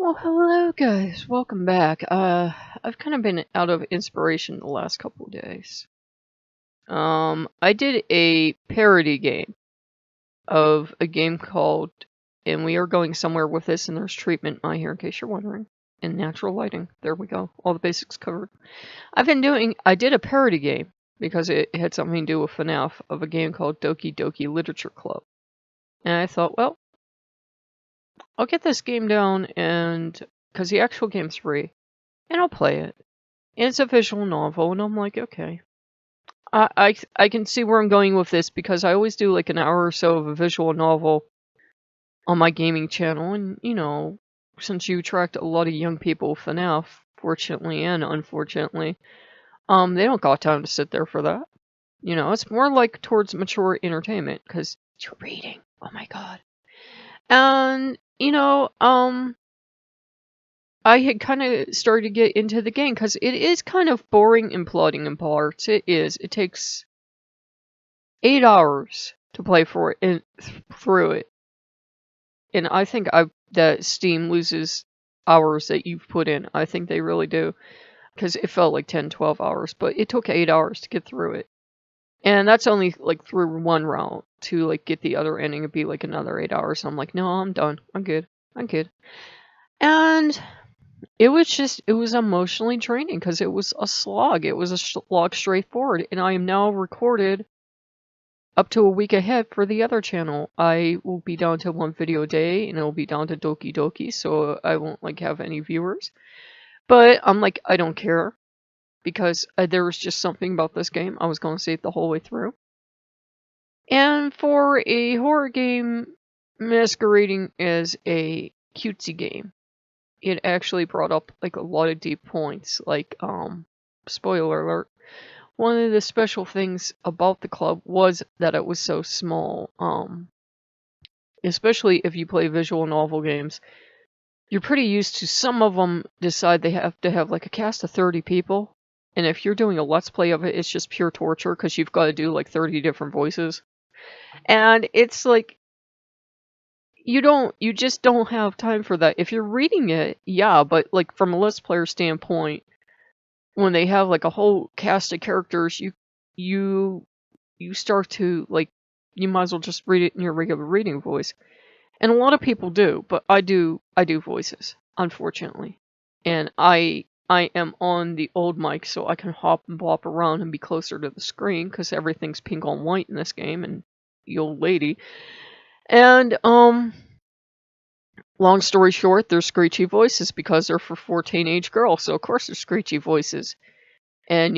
Well, hello guys, welcome back. I've kind of been out of inspiration the last couple of days. I did a parody game of a game called, and we are going somewhere with this, and there's treatment in my hair in case you're wondering, and natural lighting. There we go, all the basics covered. I did a parody game because it had something to do with FNAF of a game called Doki Doki Literature Club. And I thought, well, I'll get this game down and because the actual game's free, and I'll play it. And it's a visual novel, and I'm like, okay. I can see where I'm going with this because I always do like an hour or so of a visual novel on my gaming channel, and since you attract a lot of young people with FNAF, fortunately and unfortunately, they don't got time to sit there for that. It's more like towards mature entertainment because you're reading. Oh my god. And I had kind of started to get into the game because it is kind of boring and plodding in parts. It is. It takes 8 hours to play for it and through it, and I think that Steam loses hours that you've put in. I think they really do because it felt like 10, 12 hours, but it took 8 hours to get through it, and that's only like through one route. To like get the other ending, it'd be like another 8 hours. I'm like, no, I'm done. I'm good. I'm good. And it was emotionally draining because it was a slog. It was a slog straightforward. And I am now recorded up to a week ahead for the other channel. I will be down to 1 video a day and it'll be down to Doki Doki, so I won't like have any viewers. But I'm like, I don't care because there was just something about this game. I was going to see it the whole way through. And for a horror game masquerading as a cutesy game, it actually brought up like a lot of deep points. Like, spoiler alert, one of the special things about the club was that it was so small. Especially if you play visual novel games, you're pretty used to some of them decide they have to have like a cast of 30 people. And if you're doing a let's play of it, it's just pure torture because you've got to do like 30 different voices. And it's like, you just don't have time for that. If you're reading it, yeah, but like from a let's player standpoint, when they have like a whole cast of characters, you start to like, you might as well just read it in your regular reading voice. And a lot of people do, but I do voices, unfortunately. And I am on the old mic, so I can hop and bop around and be closer to the screen because everything's pink on white in this game, and the old lady. And long story short, they're screechy voices because they're for teenage girls, so of course they're screechy voices. And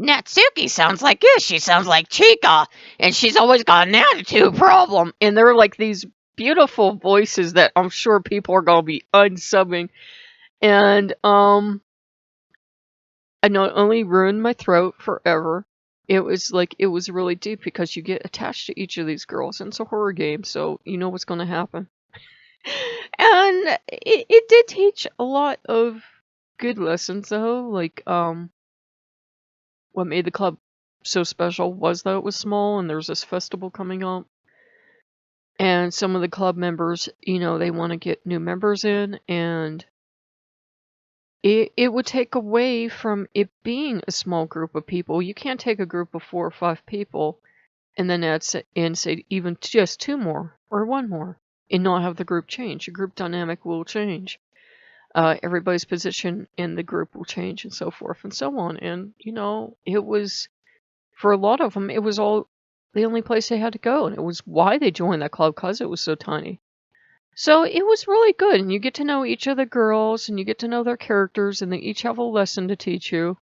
Natsuki sounds like this, she sounds like Chica, and she's always got an attitude problem. And they're like these beautiful voices that I'm sure people are gonna be unsubbing. And I not only ruined my throat forever, it was really deep because you get attached to each of these girls, and it's a horror game, so you know what's gonna happen. And it did teach a lot of good lessons though. Like, what made the club so special was that it was small and there's this festival coming up. And some of the club members, they want to get new members in, and it would take away from it being a small group of people. You can't take a group of 4 or 5 people and then add in, say, even just 2 more or 1 more and not have the group change. Your group dynamic will change. Everybody's position in the group will change and so forth and so on. And, it was, for a lot of them, it was all the only place they had to go. And it was why they joined that club, because it was so tiny. So it was really good. And you get to know each of the girls and you get to know their characters, and they each have a lesson to teach you,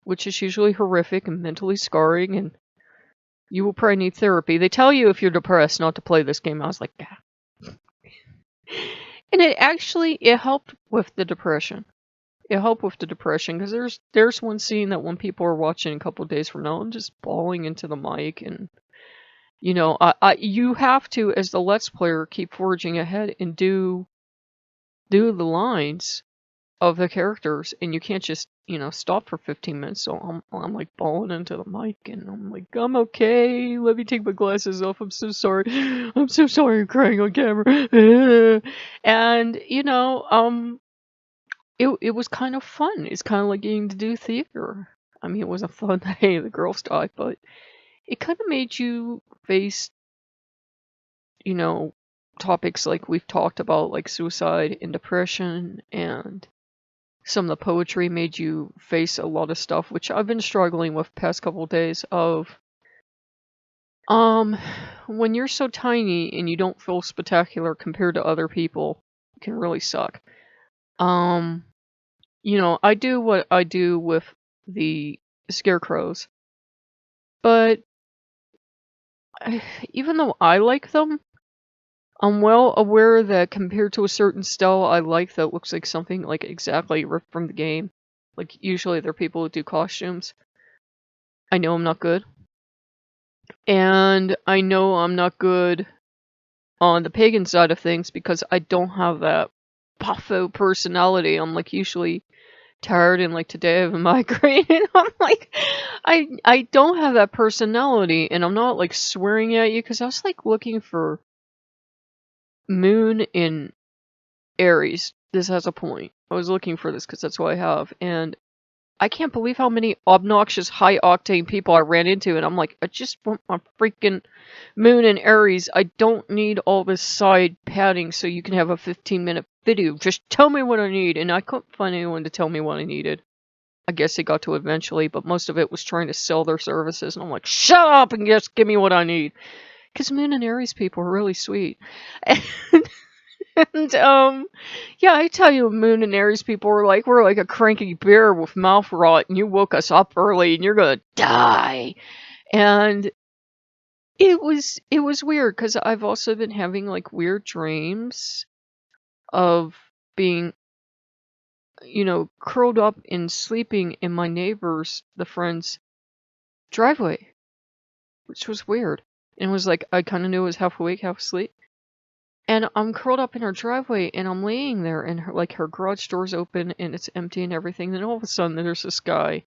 which is usually horrific and mentally scarring. And you will probably need therapy. They tell you if you're depressed not to play this game. I was like, yeah. And it helped with the depression. It helped with the depression because there's one scene that when people are watching a couple of days from now, I'm just bawling into the mic, and you have to, as the let's player, keep forging ahead and do the lines of the characters, and you can't just, stop for 15 minutes. So I'm like bawling into the mic, and I'm like, I'm okay. Let me take my glasses off. I'm so sorry. I'm so sorry I'm crying on camera. And, it was kind of fun. It's kind of like getting to do theater. I mean, it wasn't fun that hey, the girls died, but it kind of made you face, you know, topics like we've talked about, like suicide and depression, and some of the poetry made you face a lot of stuff, which I've been struggling with past couple days of, um, when you're so tiny and you don't feel spectacular compared to other people, it can really suck. Um, I do what I do with the scarecrows, but even though I like them, I'm well aware that compared to a certain style I like that looks like something like exactly ripped from the game, like usually they're people who do costumes, I know I'm not good. And I know I'm not good on the pagan side of things because I don't have that buffo personality. I'm like usually tired and like today I have a migraine and I'm like I don't have that personality, and I'm not like swearing at you because I was like looking for moon in Aries. This has a point. I was looking for this because that's what I have, and I can't believe how many obnoxious high octane people I ran into, and I'm like, I just want my freaking moon in Aries. I don't need all this side padding so you can have a 15-minute video. Just tell me what I need, and I couldn't find anyone to tell me what I needed. I guess they got to eventually, but most of it was trying to sell their services, and I'm like, shut up and just give me what I need. Because Moon and Aries people are really sweet. And, yeah, I tell you, Moon and Aries people are like, we're like a cranky bear with mouth rot, and you woke us up early, and you're gonna die. And it was weird, because I've also been having, like, weird dreams of being, curled up and sleeping in my neighbor's, the friend's, driveway, which was weird. And it was like, I kind of knew I was half awake, half asleep. And I'm curled up in her driveway, and I'm laying there, and her garage door's open, and it's empty and everything. Then all of a sudden, there's this guy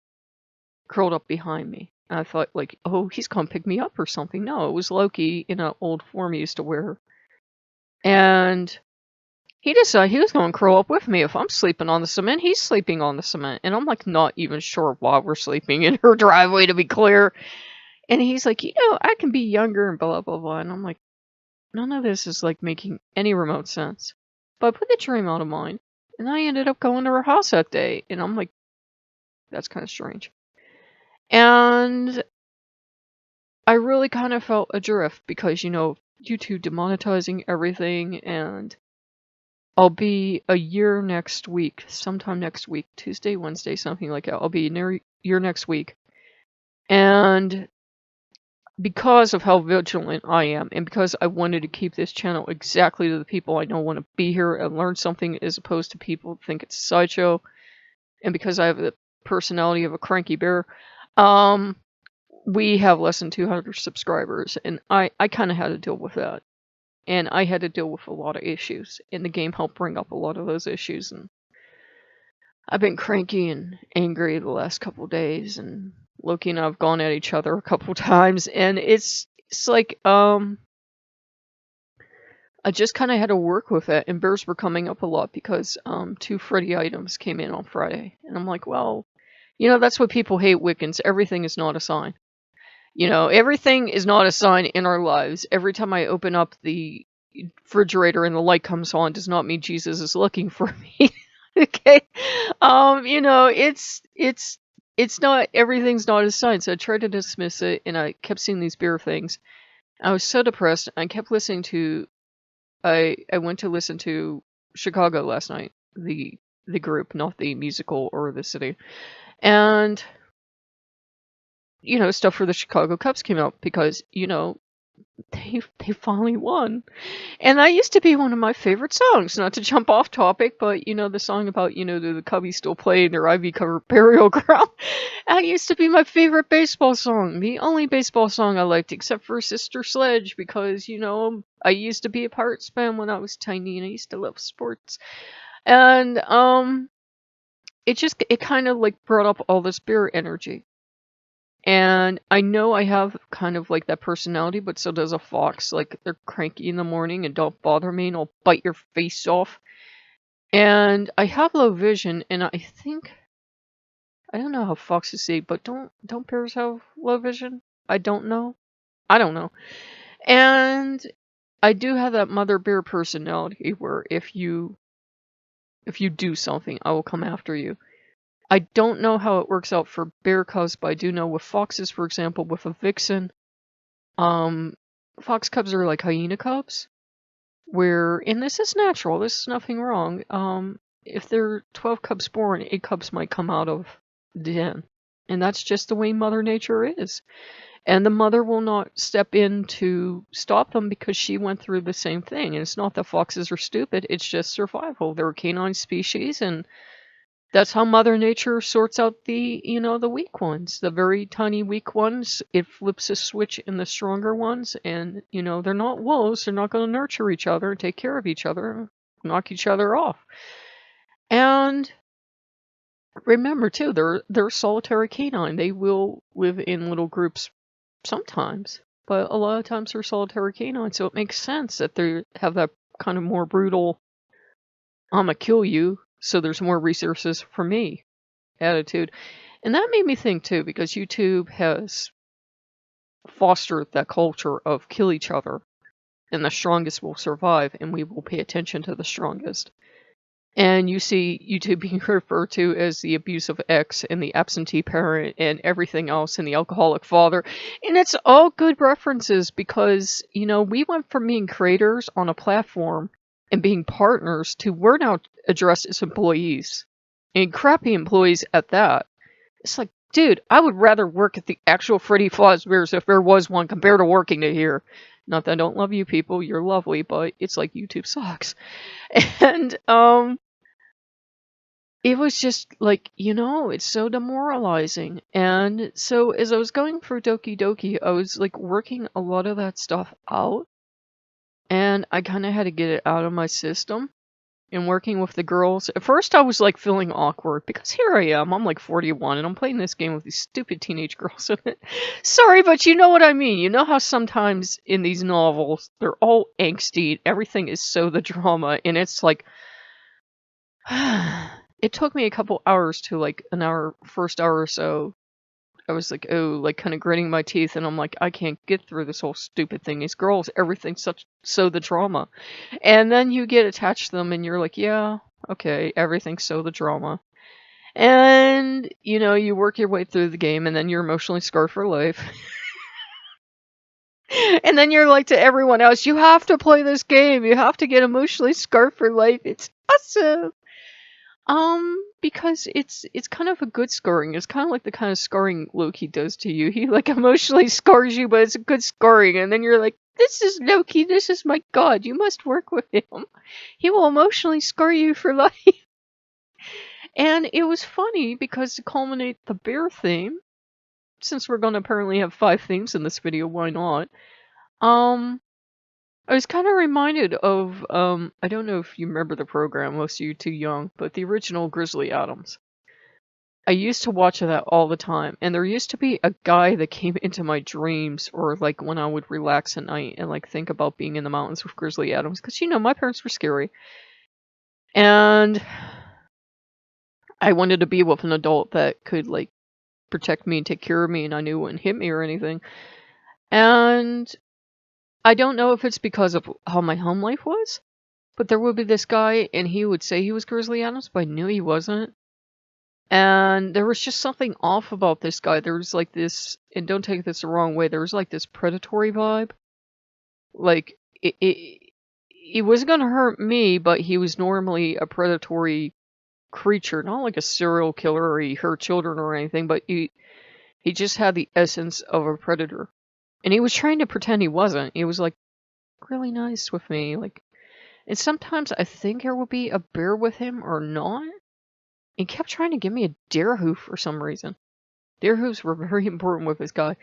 curled up behind me. And I thought, like, oh, he's come pick me up or something. No, it was Loki in an old form he used to wear. And he decided he was going to curl up with me. If I'm sleeping on the cement, he's sleeping on the cement. And I'm, like, not even sure why we're sleeping in her driveway, to be clear. And he's like, I can be younger and blah, blah, blah. And I'm like, none of this is, like, making any remote sense. But I put the dream out of mind, and I ended up going to her house that day, and I'm like, that's kind of strange. And I really kind of felt adrift because, YouTube demonetizing everything, and I'll be a year next week, sometime next week, Tuesday, Wednesday, something like that. I'll be a year next week. And because of how vigilant I am, and because I wanted to keep this channel exactly to the people I know want to be here and learn something, as opposed to people who think it's a sideshow, and because I have the personality of a cranky bear, we have less than 200 subscribers, and I kind of had to deal with that. And I had to deal with a lot of issues, and the game helped bring up a lot of those issues, and I've been cranky and angry the last couple days, and Loki and I have gone at each other a couple times, and it's like, I just kind of had to work with it, and bears were coming up a lot because, 2 Freddy items came in on Friday, and I'm like, well, that's what people hate Wiccans. Everything is not a sign. Everything is not a sign in our lives. Every time I open up the refrigerator and the light comes on does not mean Jesus is looking for me. Okay? It's not, everything's not a sign. So I tried to dismiss it, and I kept seeing these beer things. I was so depressed. I kept listening to, I went to listen to Chicago last night, the group, not the musical or the city. And, stuff for the Chicago Cubs came out because, they finally won. And that used to be one of my favorite songs, not to jump off topic, but, the song about, the Cubbies still play their ivy-covered burial ground. That used to be my favorite baseball song. The only baseball song I liked, except for Sister Sledge, because, I used to be a Pirates fan when I was tiny, and I used to love sports. And, it kind of like brought up all this bear energy. And I know I have kind of like that personality, but so does a fox. Like, they're cranky in the morning and don't bother me and I'll bite your face off. And I have low vision, and I think I don't know how foxes see, but don't bears have low vision? I don't know. I don't know. And I do have that mother bear personality where if you do something, I will come after you. I don't know how it works out for bear cubs, but I do know with foxes, for example, with a vixen, um, fox cubs are like hyena cubs, where, and this is natural, this is nothing wrong. If there are 12 cubs born, 8 cubs might come out of the den. And that's just the way Mother Nature is. And the mother will not step in to stop them because she went through the same thing. And it's not that foxes are stupid, it's just survival. They're a canine species, and that's how Mother Nature sorts out the, the weak ones. The very tiny weak ones, it flips a switch in the stronger ones, and, they're not wolves. They're not going to nurture each other and take care of each other, knock each other off. And remember, too, they're solitary canine. They will live in little groups sometimes, but a lot of times they're solitary canine, so it makes sense that they have that kind of more brutal, I'ma kill you, so there's more resources for me attitude. And that made me think too, because YouTube has fostered that culture of kill each other, and the strongest will survive, and we will pay attention to the strongest. And you see YouTube being referred to as the abusive ex and the absentee parent and everything else and the alcoholic father. And it's all good references because, we went from being creators on a platform and being partners to we're now addressed as employees. And crappy employees at that. It's like, dude, I would rather work at the actual Freddy Fazbear's if there was one compared to working to here. Not that I don't love you people, you're lovely, but it's like YouTube sucks. And, it was just like, it's so demoralizing. And so as I was going through Doki Doki, I was like working a lot of that stuff out. And I kind of had to get it out of my system. And working with the girls, at first I was like feeling awkward because here I am, I'm like 41 and I'm playing this game with these stupid teenage girls in it. Sorry, but you know what I mean. You know how sometimes in these novels, they're all angsty, everything is so the drama, and it's like, it took me a couple hours to like first hour or so. I was like, oh, like kind of gritting my teeth, and I'm like, I can't get through this whole stupid thing. These girls, everything's so the drama. And then you get attached to them, and you're like, yeah, okay, everything's so the drama. And, you work your way through the game, and then you're emotionally scarred for life. And then you're like to everyone else, you have to play this game. You have to get emotionally scarred for life. It's awesome. Because it's kind of a good scarring. It's kind of like the kind of scarring Loki does to you. He like emotionally scars you, but it's a good scarring. And then you're like, this is Loki, this is my god, you must work with him. He will emotionally scar you for life. And it was funny because to culminate the bear theme, since we're going to apparently have 5 themes in this video, why not? I was kind of reminded of, I don't know if you remember the program, most of you too young, but the original Grizzly Adams. I used to watch that all the time, and there used to be a guy that came into my dreams, or like when I would relax at night and like think about being in the mountains with Grizzly Adams, because my parents were scary. And I wanted to be with an adult that could like protect me and take care of me, and I knew it wouldn't hit me or anything. And I don't know if it's because of how my home life was, but there would be this guy, and he would say he was Grizzly Adams, but I knew he wasn't. And there was just something off about this guy. There was like this, and don't take this the wrong way, there was like this predatory vibe. Like, he wasn't gonna hurt me, but he was normally a predatory creature. Not like a serial killer or he hurt children or anything, but he just had the essence of a predator. And he was trying to pretend he wasn't. He was like really nice with me. Like, and sometimes I think there would be a bear with him or not. He kept trying to give me a deer hoof for some reason. Deer hoofs were very important with this guy.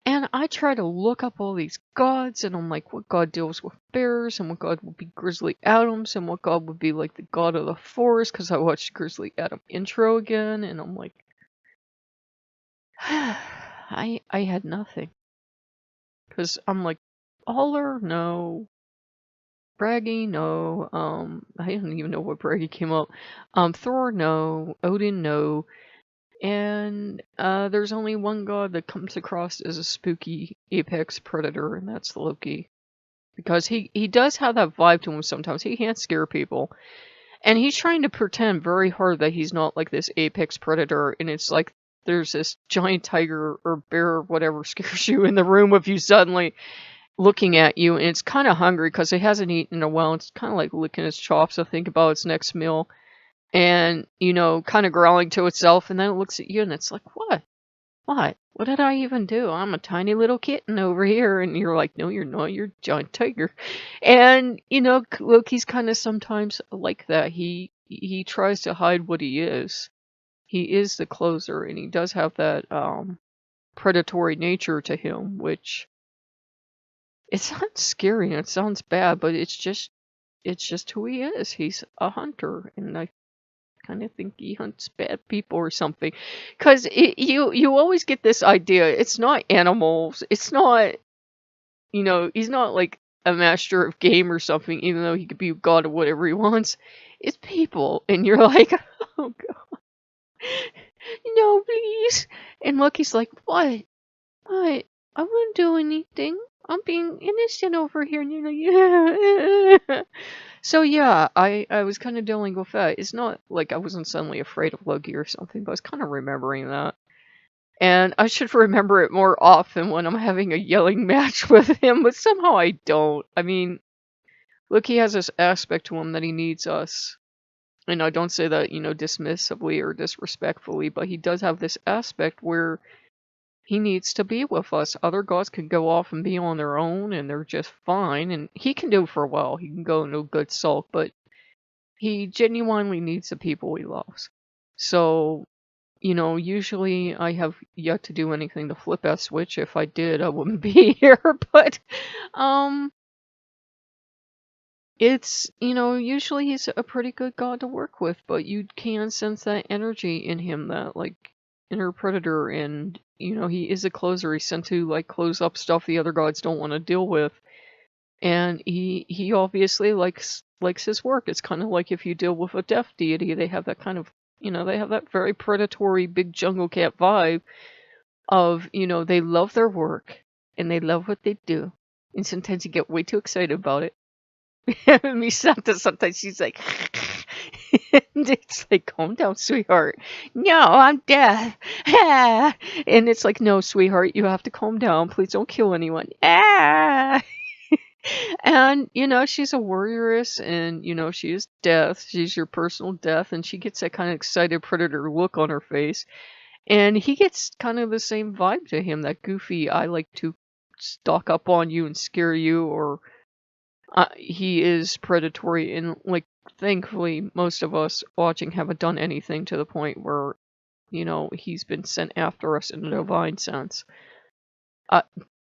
And I try to look up all these gods, and I'm like, what god deals with bears, and what god would be Grizzly Adams, and what god would be like the god of the forest, because I watched Grizzly Adam intro again, and I'm like, I had nothing. Because I'm like, Aller, no. Bragi, no. I don't even know what Bragi came up. Thor, no. Odin, no. And there's only one god that comes across as a spooky apex predator, and that's Loki. Because he does have that vibe to him sometimes. He can't scare people. And he's trying to pretend very hard that he's not like this apex predator, and it's like there's this giant tiger or bear or whatever scares you in the room with you suddenly looking at you, and it's kind of hungry because it hasn't eaten in a while. It's kind of like licking its chops to think about its next meal, and kind of growling to itself, and then it looks at you and it's like, what did I even do? I'm a tiny little kitten over here. And you're like, no, you're not, you're a giant tiger. And Loki's kind of sometimes like that. He tries to hide what he is. He is the closer, and he does have that predatory nature to him, which it sounds scary and it sounds bad, but it's just who he is. He's a hunter, and I kind of think he hunts bad people or something. Because you always get this idea. It's not animals. It's not, he's not like a master of game or something, even though he could be a god of whatever he wants. It's people. And you're like, oh God. No, please. And Loki's like, what? What? I wouldn't do anything. I'm being innocent over here. And you're like, yeah. So yeah, I was kind of dealing with that. It's not like I wasn't suddenly afraid of Loki or something, but I was kind of remembering that. And I should remember it more often when I'm having a yelling match with him, but somehow I don't. I mean, Loki has this aspect to him that he needs us. And I don't say that, dismissively or disrespectfully, but he does have this aspect where he needs to be with us. Other gods can go off and be on their own, and they're just fine. And he can do it for a while. He can go into a good sulk, but he genuinely needs the people he loves. So, usually I have yet to do anything to flip that switch. If I did, I wouldn't be here. But, it's, usually he's a pretty good god to work with, but you can sense that energy in him, that, like, inner predator, and he is a closer. He's sent to like close up stuff the other gods don't want to deal with, and he obviously likes his work. It's kind of like if you deal with a death deity, they have that kind of they have that very predatory big jungle cat vibe of they love their work and they love what they do, and sometimes you get way too excited about it. Misanta sometimes she's like and it's like, calm down, sweetheart. No, I'm deaf. Ah. And it's like, no, sweetheart, you have to calm down. Please don't kill anyone. Ah. And, she's a warrioress, and, she is death. She's your personal death, and she gets that kind of excited predator look on her face. And he gets kind of the same vibe to him, that goofy, I like to stalk up on you and scare you, or he is predatory, and like thankfully most of us watching haven't done anything to the point where he's been sent after us in a divine sense.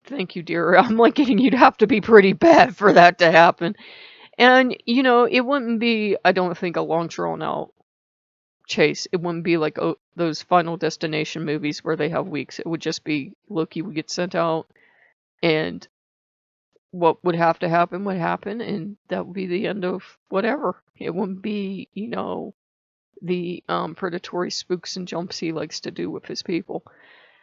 Thank you, dear. I'm like getting you'd have to be pretty bad for that to happen. And it wouldn't be, I don't think, a long drawn out chase. It wouldn't be like those Final Destination movies where they have weeks. It would just be Loki would get sent out, and what would have to happen would happen, and that would be the end of whatever. It wouldn't be, the predatory spooks and jumps he likes to do with his people.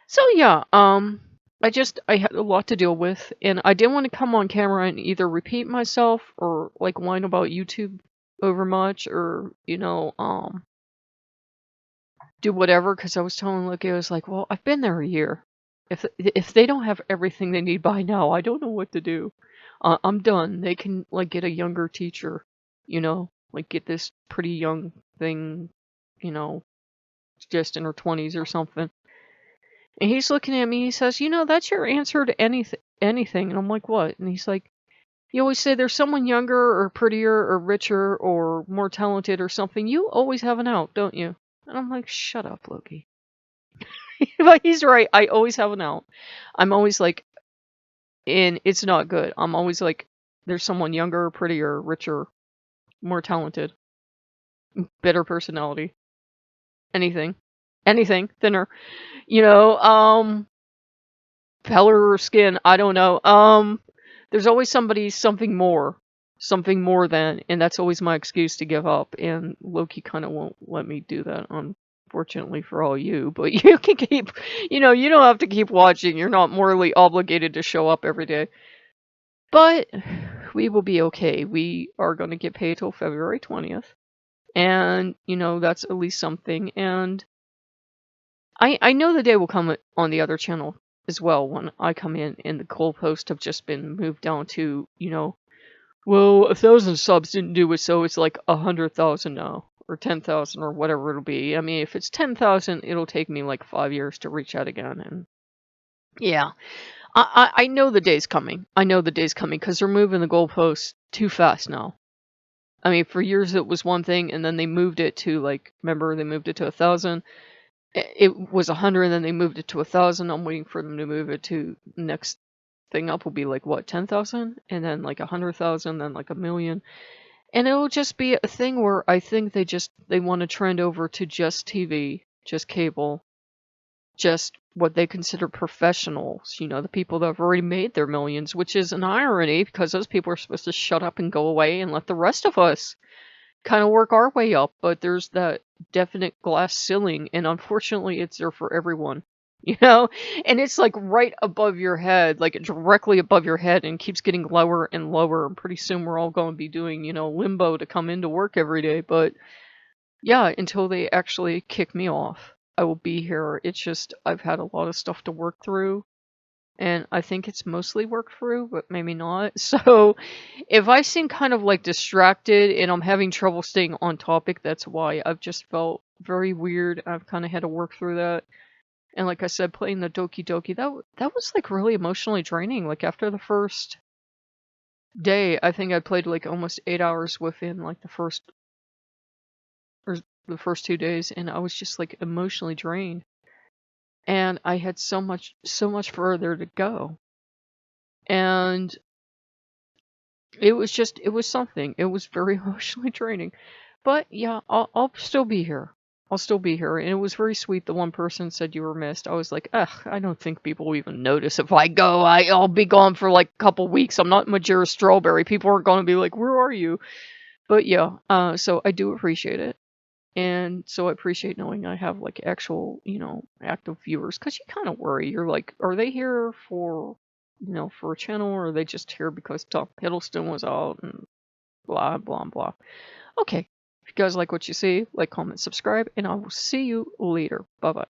So yeah, I had a lot to deal with, and I didn't want to come on camera and either repeat myself or like whine about YouTube over much, or do whatever, because I was telling Loki, I was like, well, I've been there a year. If they don't have everything they need by now, I don't know what to do. I'm done. They can like get a younger teacher, like get this pretty young thing, just in her 20s or something. And he's looking at me. He says, that's your answer to anything. And I'm like, what? And he's like, you always say there's someone younger or prettier or richer or more talented or something. You always have an out, don't you? And I'm like, shut up, Loki. But he's right. I always have an out. I'm always like, and it's not good. I'm always like, there's someone younger, prettier, richer, more talented, better personality, anything, anything, thinner, you know, paler skin. I don't know. There's always somebody, something more than, and that's always my excuse to give up. And Loki kind of won't let me do that, unfortunately for all you. But you can keep, you know, you don't have to keep watching. You're not morally obligated to show up every day. But we will be okay. We are going to get paid till February 20th. And, you know, that's at least something. And I know the day will come on the other channel as well when I come in and the goalposts have just been moved down to, you know, well, 1,000 subs didn't do it, so it's like 100,000 now, or 10,000, or whatever it'll be. I mean, if it's 10,000, it'll take me like 5 years to reach out again. And yeah, I know the day's coming. I know the day's coming because they're moving the goalposts too fast now. I mean, for years it was one thing, and then they moved it to like, remember they moved it to 1,000. It was 100, and then they moved it to 1,000. I'm waiting for them to move it to next thing up will be like what, 10,000, and then like 100,000, then like 1,000,000, and it'll just be a thing where I think they want to trend over to just TV, just cable, just what they consider professionals. You know, the people that have already made their millions, which is an irony because those people are supposed to shut up and go away and let the rest of us kind of work our way up. But there's that definite glass ceiling, and unfortunately it's there for everyone, you know, and it's like right above your head, like directly above your head, and keeps getting lower and lower, and pretty soon we're all going to be doing, you know, limbo to come into work every day. But yeah, until they actually kick me off, I will be here. It's just I've had a lot of stuff to work through, and I think it's mostly worked through, but maybe not. So if I seem kind of like distracted and I'm having trouble staying on topic, that's why. I've just felt very weird. I've kind of had to work through that. And like I said, playing the Doki Doki, that was like really emotionally draining. Like after the first day, I think I played like almost 8 hours within like the first 2 days, and I was just like emotionally drained. And I had so much further to go. And it was something. It was very emotionally draining. But yeah, I'll still be here. I'll still be here. And it was very sweet. The one person said you were missed. I was like, ugh, I don't think people will even notice if I go. I'll be gone for like a couple weeks. I'm not Majora Strawberry. People aren't going to be like, where are you? But yeah, so I do appreciate it. And so I appreciate knowing I have like actual, you know, active viewers. Because you kind of worry. You're like, are they here for, you know, for a channel, or are they just here because Tom Hiddleston was out and blah, blah, blah. Okay. If you guys like what you see, like, comment, subscribe, and I will see you later. Bye-bye.